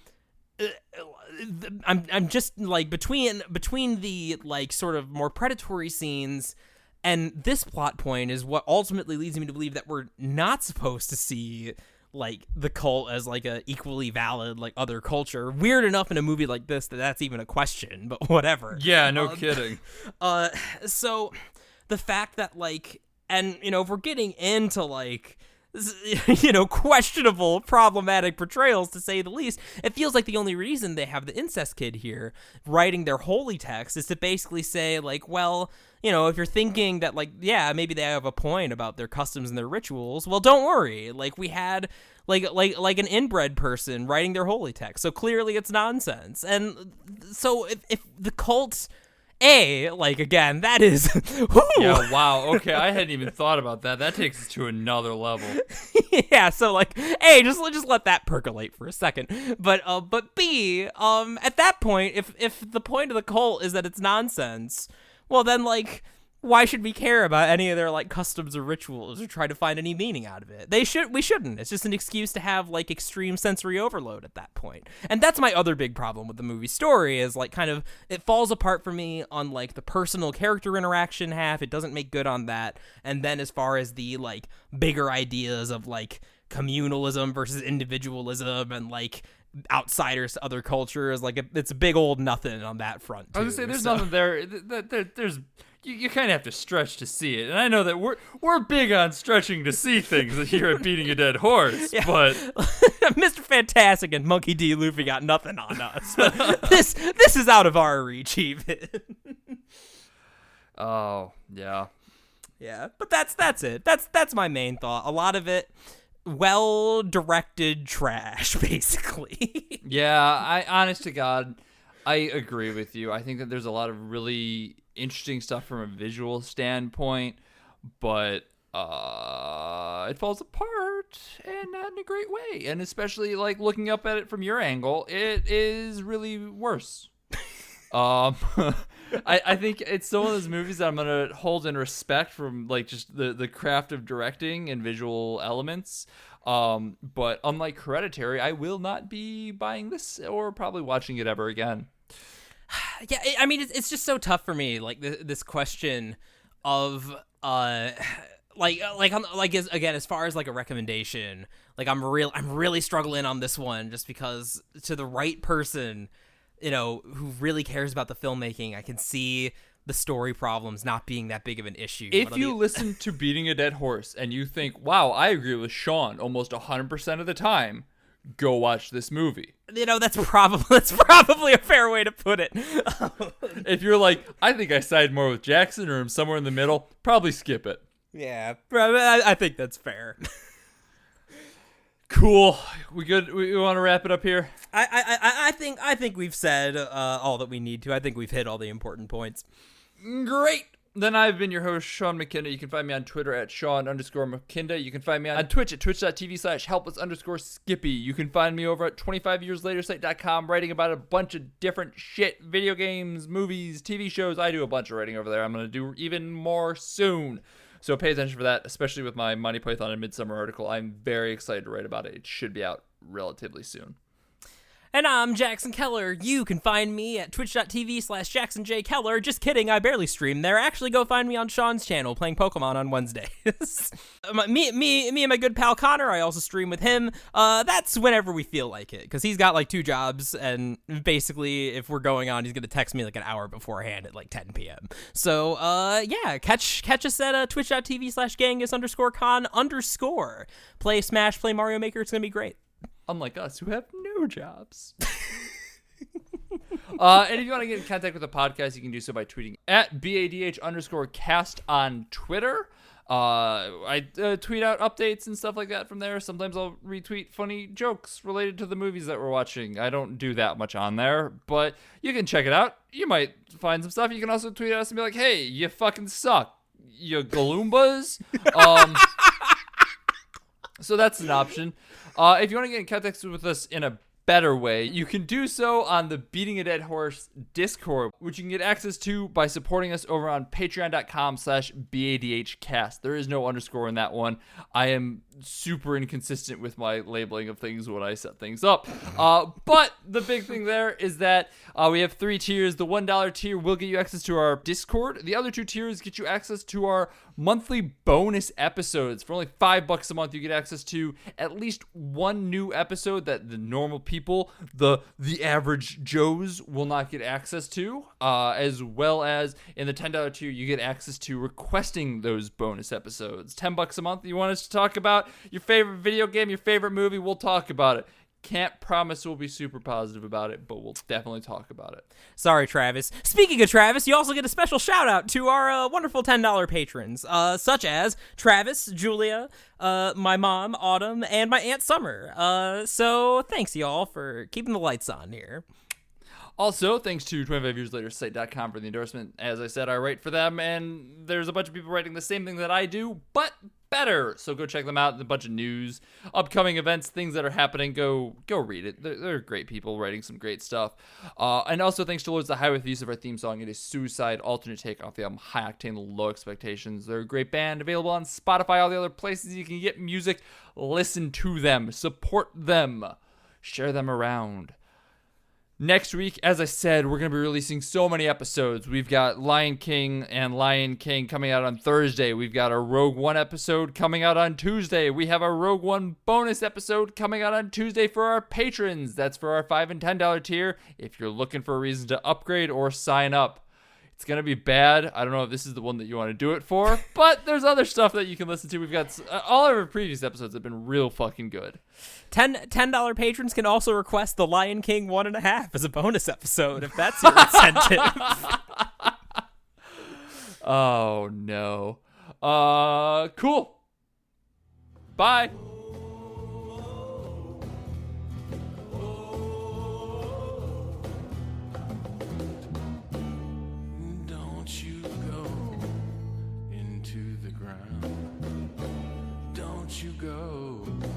I'm just like between the like sort of more predatory scenes and this plot point is what ultimately leads me to believe that we're not supposed to see like the cult as like a equally valid like other culture. Weird enough in a movie like this that's even a question, but whatever. Yeah, no kidding. So the fact that like, and you know, if we're getting into like, you know, questionable, problematic portrayals, to say the least, it feels like the only reason they have the incest kid here writing their holy text is to basically say, like, well, you know, if you're thinking that, like, yeah, maybe they have a point about their customs and their rituals, well, don't worry. Like, we had, like an inbred person writing their holy text, so clearly it's nonsense. And so if the cults... like, again, that is... Yeah, wow, okay, I hadn't even thought about that. That takes us to another level. Yeah, so, like, A, just let that percolate for a second. But B, at that point, if the point of the cult is that it's nonsense, well, then, like, why should we care about any of their, like, customs or rituals or try to find any meaning out of it? We shouldn't. It's just an excuse to have, like, extreme sensory overload at that point. And that's my other big problem with the movie story is, like, kind of, it falls apart for me on, like, the personal character interaction half. It doesn't make good on that. And then as far as the, like, bigger ideas of, like, communalism versus individualism and, like, outsiders to other cultures, like, it's a big old nothing on that front, too. I was gonna say, there's nothing there. There's... You kind of have to stretch to see it, and I know that we're big on stretching to see things here at Beating a Dead Horse, yeah. But Mr. Fantastic and Monkey D. Luffy got nothing on us. this is out of our reach, even. Oh yeah, yeah. But that's it. That's my main thought. A lot of it well-directed trash, basically. Yeah, honest to God, I agree with you. I think that there's a lot of really interesting stuff from a visual standpoint, but it falls apart, and not in a great way. And especially like looking up at it from your angle, it is really worse. I think it's one of those movies that I'm gonna hold in respect from like just the craft of directing and visual elements. But unlike Hereditary, I will not be buying this or probably watching it ever again. Yeah, I mean, it's just so tough for me, like this question of as far as like a recommendation, like I'm really struggling on this one, just because to the right person, who really cares about the filmmaking, I can see the story problems not being that big of an issue. If you listen to Beating a Dead Horse and you think, wow, I agree with Sean almost 100% of the time, go watch this movie. That's probably a fair way to put it. If you're like, I think I side more with Jackson or I'm somewhere in the middle, probably skip it. Yeah, I think that's fair. Cool. We good? We want to wrap it up here? I think we've said all that we need to. I think we've hit all the important points. Great. Then I've been your host, Sean McKinda. You can find me on Twitter at Sean_McKinda. You can find me on Twitch at twitch.tv/helpless_Skippy. You can find me over at 25yearslatersite.com writing about a bunch of different shit, video games, movies, TV shows. I do a bunch of writing over there. I'm going to do even more soon. So pay attention for that, especially with my Monty Python and Midsommar article. I'm very excited to write about it. It should be out relatively soon. And I'm Jackson Keller. You can find me at twitch.tv/JacksonJKeller. Just kidding, I barely stream there. Actually, go find me on Sean's channel playing Pokemon on Wednesdays. me and my good pal Connor, I also stream with him. That's whenever we feel like it, because he's got like 2 jobs, and basically if we're going on, he's going to text me like an hour beforehand at like 10 p.m. So, yeah, catch us at twitch.tv/Genghis_Con_. Play Smash, play Mario Maker. It's going to be great. Unlike us, who have no jobs. And if you want to get in contact with the podcast, you can do so by tweeting at BADH_cast on Twitter. I tweet out updates and stuff like that from there. Sometimes I'll retweet funny jokes related to the movies that we're watching. I don't do that much on there, but you can check it out. You might find some stuff. You can also tweet at us and be like, hey, you fucking suck, you Galoombas. So that's an option. If you want to get in contact with us in a better way, you can do so on the Beating a Dead Horse Discord, which you can get access to by supporting us over on patreon.com/BADHcast. There is no underscore in that one. I am super inconsistent with my labeling of things when I set things up. But the big thing there is that we have 3 tiers. The $1 tier will get you access to our Discord. The other 2 tiers get you access to our monthly bonus episodes. For only $5 a month, you get access to at least 1 new episode that the normal people, the average Joes, will not get access to. As well as in the $10 tier, you get access to requesting those bonus episodes. $10 a month, you want us to talk about your favorite video game, your favorite movie, we'll talk about it. Can't promise we'll be super positive about it, but we'll definitely talk about it. Sorry, Travis. Speaking of Travis, you also get a special shout out to our wonderful $10 patrons, such as Travis, Julia, my mom, Autumn, and my Aunt Summer. So thanks, y'all, for keeping the lights on here. Also, thanks to 25yearslatersite.com for the endorsement. As I said, I write for them, and there's a bunch of people writing the same thing that I do, but better. So go check them out. A bunch of news, upcoming events, things that are happening. Go read it. They're great people writing some great stuff. And also thanks to Lords of the Highway for the use of our theme song. It is Suicide, alternate take off the album High Octane, Low Expectations. They're a great band, available on Spotify, all the other places you can get music. Listen to them, support them, share them around. Next week, as I said, we're going to be releasing so many episodes. We've got Lion King and Lion King coming out on Thursday. We've got a Rogue One episode coming out on Tuesday. We have a Rogue One bonus episode coming out on Tuesday for our patrons. That's for our $5 and $10 tier if you're looking for a reason to upgrade or sign up. It's going to be bad. I don't know if this is the one that you want to do it for, but there's other stuff that you can listen to. We've got all of our previous episodes have been real fucking good. $10 patrons can also request the Lion King 1.5 as a bonus episode if that's your incentive. Oh, no. Cool. Bye. you go.